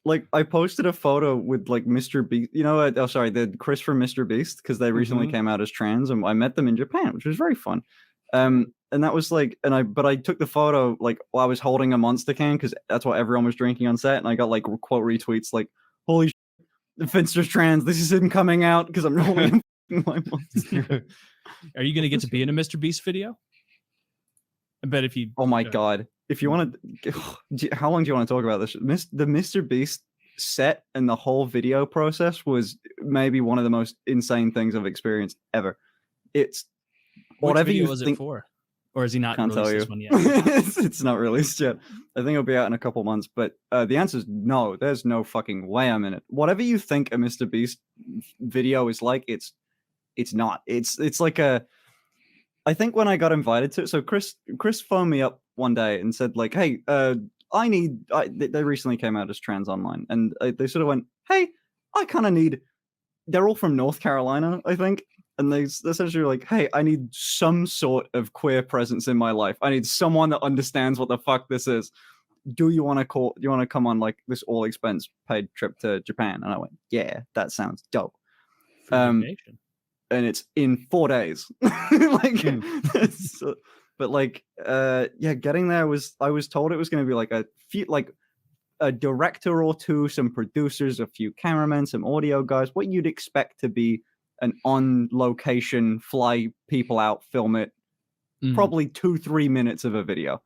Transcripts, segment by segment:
like I posted a photo with like MrBeast, you know, the Chris from MrBeast, because they recently came out as trans, and I met them in Japan, which was very fun. And that was like, but I took the photo like while I was holding a Monster can, because that's what everyone was drinking on set, and I got like quote retweets like, "Holy shit, the Finster's trans. This is him coming out," because I'm holding my Monster. Are you gonna get to be in a MrBeast video? I bet if you. Oh my god! If you want to, how long do you want to talk about this? The MrBeast set and the whole video process was maybe one of the most insane things I've experienced ever. It's whatever video you was think. It for? Or is he not Can't released tell you. This one yet? It's not released yet. I think it'll be out in a couple months. But the answer is no. There's no fucking way I'm in it. Whatever you think a MrBeast video is like, it's not. It's like a. I think when I got invited to it, so Chris phoned me up one day and said like, "Hey, they recently came out as trans online," and they sort of went, "Hey, I kind of need." They're all from North Carolina, I think, and they essentially were like, "Hey, I need some sort of queer presence in my life. I need someone that understands what the fuck this is. Do you want to come on like this all expense paid trip to Japan?" And I went, "Yeah, that sounds dope." Vacation. And it's in 4 days. Like, but like, yeah, getting there I was told it was going to be like a director or two, some producers, a few cameramen, some audio guys, what you'd expect to be an on location, fly people out, film it, probably 2-3 minutes of a video.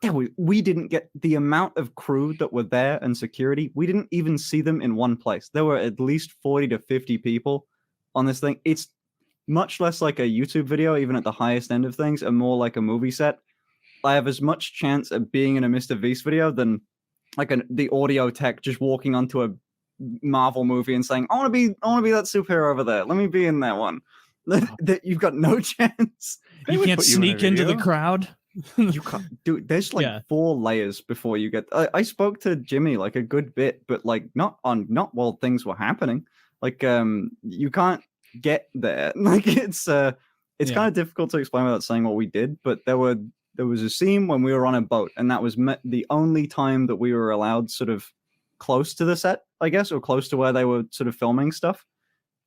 Yeah, we didn't get the amount of crew that were there and security. We didn't even see them in one place. There were at least 40 to 50 people on this thing. It's much less like a YouTube video, even at the highest end of things, and more like a movie set. I have as much chance of being in a MrBeast video than like the audio tech just walking onto a Marvel movie and saying, I want to be that superhero over there. Let me be in that one. That you've got no chance. You can't sneak into the crowd. You can't, dude. There's like 4 layers before you get. I spoke to Jimmy like a good bit, but like not while things were happening. Like you can't get there. Like it's kind of difficult to explain without saying what we did. But there was a scene when we were on a boat, and that was the only time that we were allowed sort of close to the set, I guess, or close to where they were sort of filming stuff.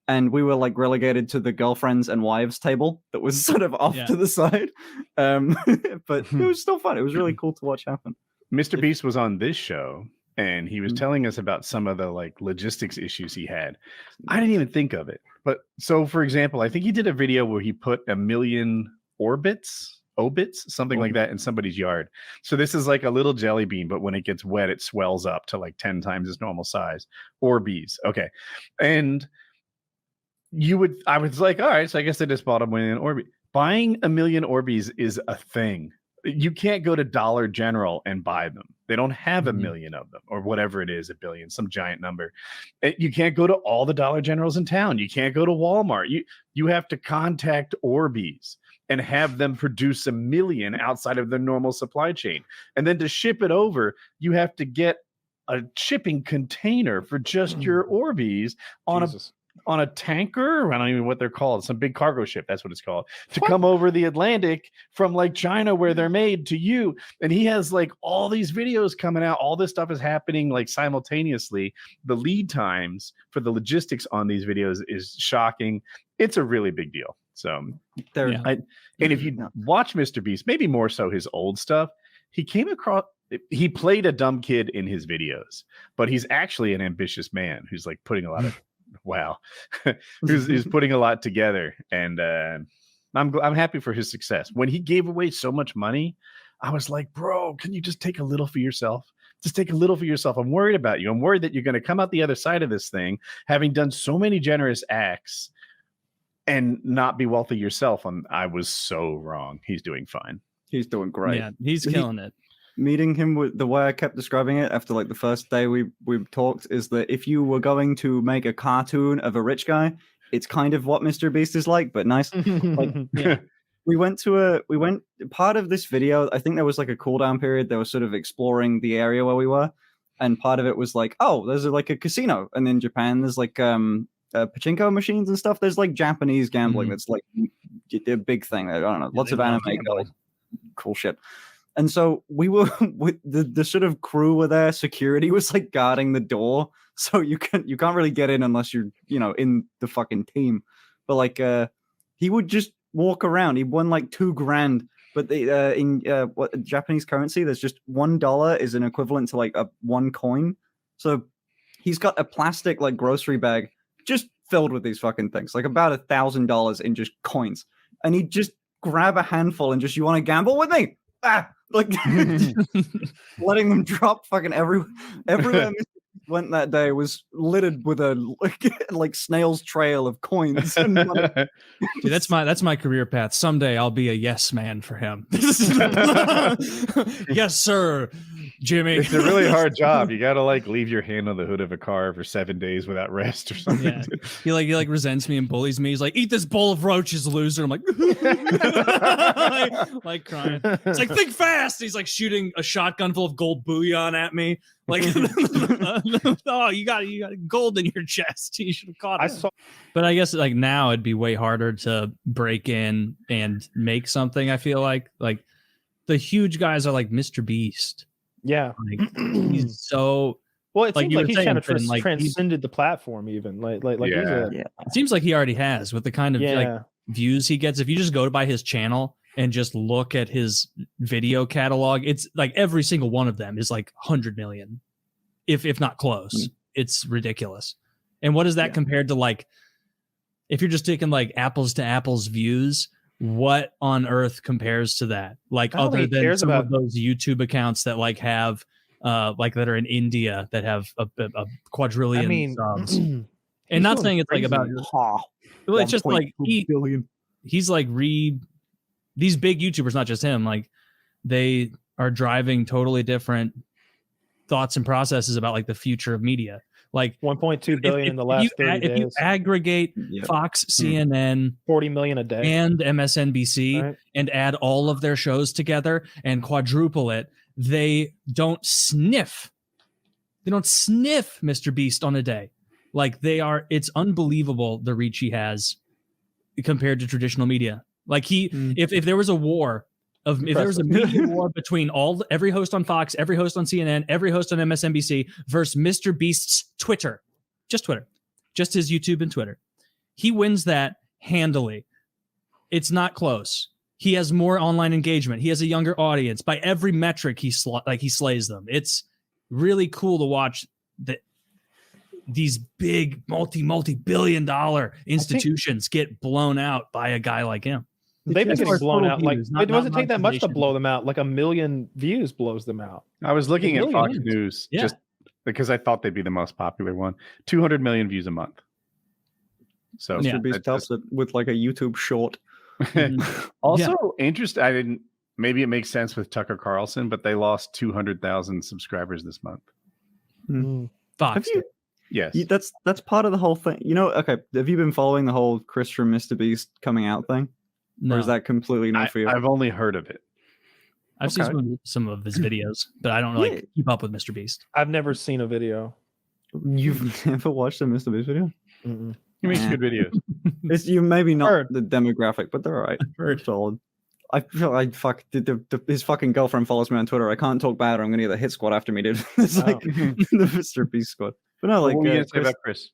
And we were like relegated to the girlfriends and wives table that was sort of off to the side. But it was still fun. It was really cool to watch happen. MrBeast was on this show, and he was telling us about some of the like logistics issues he had. I didn't even think of it. But so, for example, I think he did a video where he put 1 million obits, something like that, in somebody's yard. So this is like a little jelly bean, but when it gets wet, it swells up to like 10 times its normal size. Orbeez. Okay. And I was like, all right, so I guess I just bought 1 million Orbeez. Buying 1 million Orbeez is a thing. You can't go to Dollar General and buy them. They don't have 1 million of them, or whatever it is, 1 billion, some giant number. You can't go to all the Dollar Generals in town. You can't go to Walmart. You have to contact Orbeez and have them produce 1 million outside of their normal supply chain. And then to ship it over, you have to get a shipping container for just your Orbeez on a tanker. I don't even know what they're called. Some big cargo ship. That's what it's called. To come over the Atlantic from like China, where they're made, to you. And he has like all these videos coming out. All this stuff is happening like simultaneously. The lead times for the logistics on these videos is shocking. It's a really big deal. So, and if you watch MrBeast, maybe more so his old stuff, he played a dumb kid in his videos, but he's actually an ambitious man who's like putting a lot of who's putting a lot together, and I'm happy for his success. When he gave away so much money, I was like, bro, can you just take a little for yourself? Just take a little for yourself. I'm worried about you. I'm worried that you're going to come out the other side of this thing, having done so many generous acts, and not be wealthy yourself. And I was so wrong. He's doing fine. He's doing great. Yeah, he's killing it. Meeting him, with the way I kept describing it after like the first day we talked, is that if you were going to make a cartoon of a rich guy, it's kind of what MrBeast is like, but nice. Like, we went part of this video, I think there was like a cooldown period. They were sort of exploring the area where we were, and part of it was like, oh, there's like a casino, and in Japan there's like pachinko machines and stuff. There's like Japanese gambling that's like a big thing. I don't know, lots of anime, cool shit. And so we were with the sort of crew were there. Security was like guarding the door, so you can't really get in unless you're in the fucking team. But like he would just walk around. He won like $2,000. But in what Japanese currency, there's just $1 is an equivalent to like one coin. So he's got a plastic like grocery bag just filled with these fucking things, like about $1,000 in just coins. And he'd just grab a handful and just, you want to gamble with me? Like letting them drop fucking everywhere. Mr. went that day was littered with a like snail's trail of coins. And dude, that's my career path. Someday I'll be a yes man for him. Yes, sir, Jimmy. It's a really hard job. You gotta like leave your hand on the hood of a car for 7 days without rest or something. Yeah. He like resents me and bullies me. He's like, eat this bowl of roaches, loser. I'm like, like crying. It's like, think fast. He's like shooting a shotgun full of gold bullion at me. Like, oh, you got gold in your chest. You should have caught it. But I guess like now it'd be way harder to break in and make something. I feel like the huge guys are like MrBeast. Yeah, like, he's so well. It like seems like he's kind of like, transcended the platform. Even like yeah. It seems like he already has with the kind of like views he gets. If you just go by his channel and just look at his video catalog, it's like every single one of them is like 100 million, if not close. It's ridiculous. And what is that compared to like, if you're just taking like apples to apples views, what on earth compares to that? Like other than some of those YouTube accounts that like have like that are in India that have a quadrillion subs. And not saying it's like about well, it's just like he's like these big YouTubers, not just him, like they are driving totally different thoughts and processes about like the future of media. Like 1.2 billion in the last 30 days. If you aggregate Fox, CNN, 40 million a day, and MSNBC, and add all of their shows together and quadruple it, they don't sniff. They don't sniff MrBeast on a day. Like it's unbelievable the reach he has compared to traditional media. Like if there was a war if there was a media war between every host on Fox, every host on CNN, every host on MSNBC versus MrBeast's Twitter, just his YouTube and Twitter, he wins that handily. It's not close. He has more online engagement. He has a younger audience. By every metric, he slays them. It's really cool to watch these big multi-billion dollar institutions get blown out by a guy like him. They've been getting blown out. Like it doesn't take that much to blow them out. Like 1 million views blows them out. I was looking at Fox News just because I thought they'd be the most popular one. 200 million views a month. So MrBeast helps it with like a YouTube short. Also, interesting. Maybe it makes sense with Tucker Carlson, but they lost 200,000 subscribers this month. Fox. Yes, that's part of the whole thing. Okay. Have you been following the whole Chris from MrBeast coming out thing? No. Or is that completely new for you? I've only heard of it. I've seen some of his videos, but I don't like keep up with MrBeast. I've never seen a video. You've never watched a MrBeast video? Mm-mm. He makes good videos. You maybe not the demographic, but they're all right. Very solid. I feel like his fucking girlfriend follows me on Twitter. I can't talk bad or I'm gonna get the hit squad after me, dude. It's like the MrBeast squad. But no, like what were you gonna say about Chris?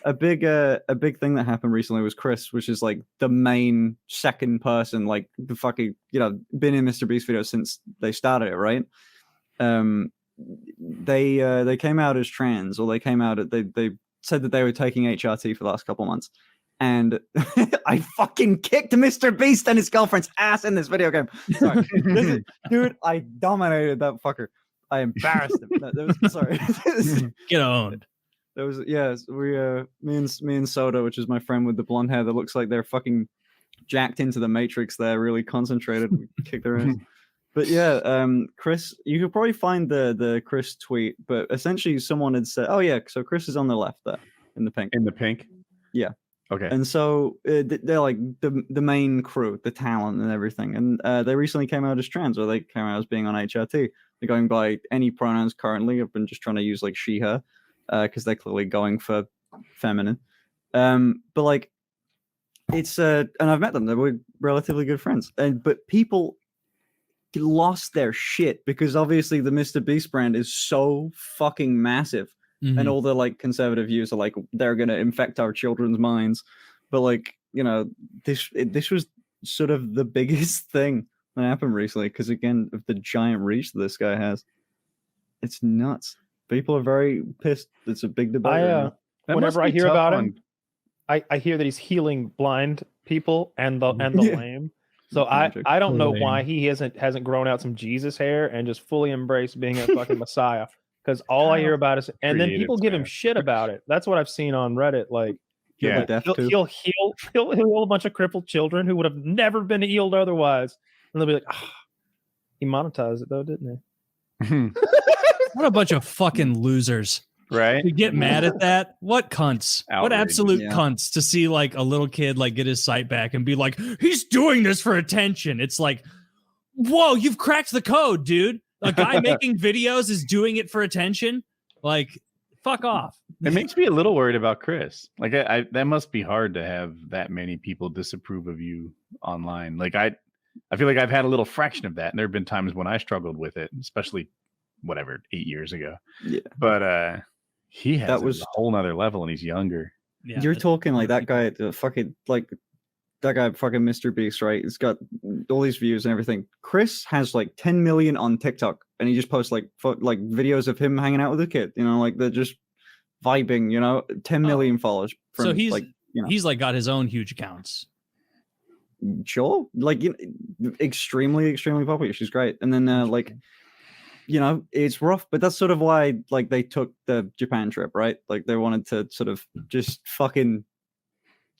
A big thing that happened recently was Chris, which is like the main second person, like the fucking been in MrBeast videos since they started it, right? They came out as trans, or they came out they said that they were taking HRT for the last couple of months, and I fucking kicked MrBeast and his girlfriend's ass in this video game. Sorry. Dude, I dominated that fucker. I embarrassed him. Sorry. Get owned. There was me and Soda, which is my friend with the blonde hair that looks like they're fucking jacked into the Matrix. They're really concentrated. We kicked their ass. But yeah, Chris, you could probably find the Chris tweet, but essentially someone had said, "Oh yeah, so Chris is on the left there in the pink." In the pink. Yeah. Okay. And so they're like the main crew, the talent and everything, and they recently came out as trans, or they came out as being on HRT. They're going by any pronouns currently. I've been just trying to use like she, her. Because they're clearly going for feminine, but like it's and I've met them. They were relatively good friends, but people lost their shit because obviously the MrBeast brand is so fucking massive, and all the like conservative views are like they're gonna infect our children's minds. But like, you know, this was sort of the biggest thing that happened recently because again of the giant reach that this guy has. It's nuts. People are very pissed. It's a big debate. Whenever I hear about him, I hear that he's healing blind people and the lame. So I don't know why he hasn't grown out some Jesus hair and just fully embraced being a fucking messiah. Because all I hear about is, and then people give him shit about it. That's what I've seen on Reddit. Like, he'll heal a bunch of crippled children who would have never been healed otherwise, and they'll be like, he monetized it though, didn't he? What a bunch of fucking losers. Right? To get mad at that? What cunts? Outrageous. What absolute cunts to see like a little kid like get his sight back and be like, he's doing this for attention. It's like, whoa, you've cracked the code, dude. A guy making videos is doing it for attention. Like, fuck off. It makes me a little worried about Chris. Like, that must be hard to have that many people disapprove of you online. Like, I feel like I've had a little fraction of that, and there have been times when I struggled with it, especially 8 years ago. Yeah, but he has a whole nother level, and he's younger. Yeah, you're talking like that guy, fucking MrBeast, right? He's got all these views and everything. Chris has like 10 million on TikTok, and he just posts like videos of him hanging out with a kid. You know, like they're just vibing. You know, 10 million followers. So he's he's like got his own huge accounts. Sure, like extremely popular. She's great, and then you know, it's rough, but that's sort of why like they took the Japan trip, right? Like they wanted to sort of just fucking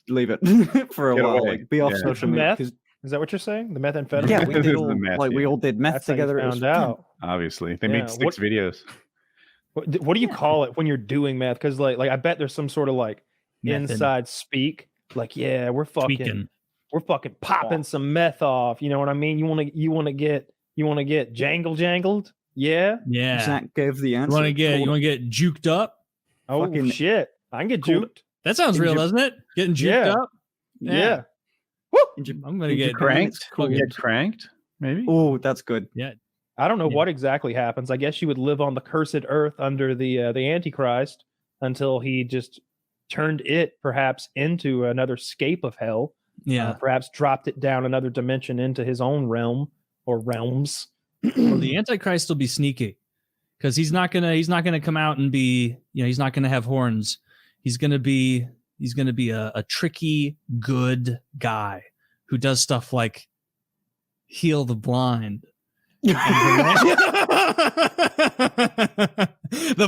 leave it for a while, like be off social media. Is that what you're saying? The methamphetamine? Yeah, we all did meth together. Found out. Obviously, they made 6 videos. What do you call it when you're doing meth? Because like I bet there's some sort of like inside speak. Like, yeah, we're fucking popping some meth off. You know what I mean? You want to get jangled. Yeah. Zach gave the answer. You want to get juked up? Oh shit! I can get juked. That sounds real, doesn't it? Getting juked up. Yeah. I'm gonna get cranked. Get cranked. Maybe. Oh, that's good. Yeah. I don't know what exactly happens. I guess you would live on the cursed earth under the Antichrist until he just turned it perhaps into another scape of hell. Yeah. Perhaps dropped it down another dimension into his own realm or realms. Well, the Antichrist will be sneaky because he's not gonna come out and be, he's not gonna have horns. He's gonna be a tricky good guy who does stuff like heal the blind. The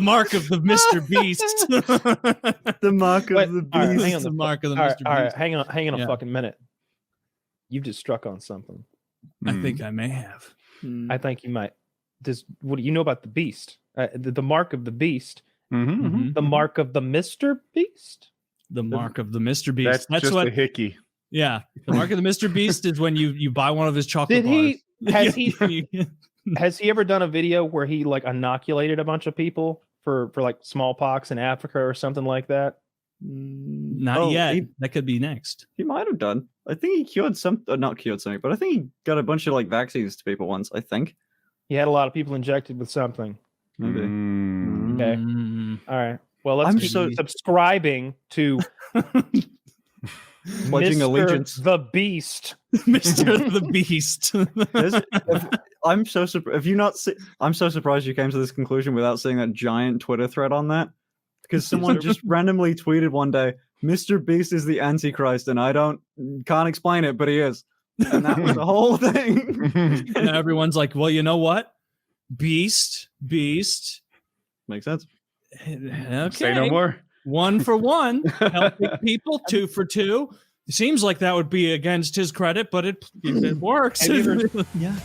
mark of the MrBeast. The mark of the beast. Hang on, the mark of the MrBeast. All right, hang on a fucking minute. You've just struck on something. I think I may have. I think you might. What do you know about the beast? The mark of the beast. The mark of the MrBeast. The mark of the MrBeast. That's just what, a hickey. Yeah, the mark of the MrBeast is when you buy one of his chocolate bars. Has he ever done a video where he like inoculated a bunch of people for like smallpox in Africa or something like that? Not yet. That could be next. He might have done. I think he cured not cured something, but I think he got a bunch of like vaccines to people once. I think he had a lot of people injected with something. Maybe. Okay. All right. Well, let's keep subscribing to pledging allegiance. The Beast, Mr. the Beast. I'm so surprised. I'm so surprised you came to this conclusion without seeing that giant Twitter thread on that. Because someone just randomly tweeted one day, MrBeast is the Antichrist, and can't explain it, but he is. And that was the whole thing. And everyone's like, well, you know what? Beast. Makes sense. Okay. Say no more. 1 for 1. Helping people. 2 for 2. It seems like that would be against his credit, but it works. Yeah.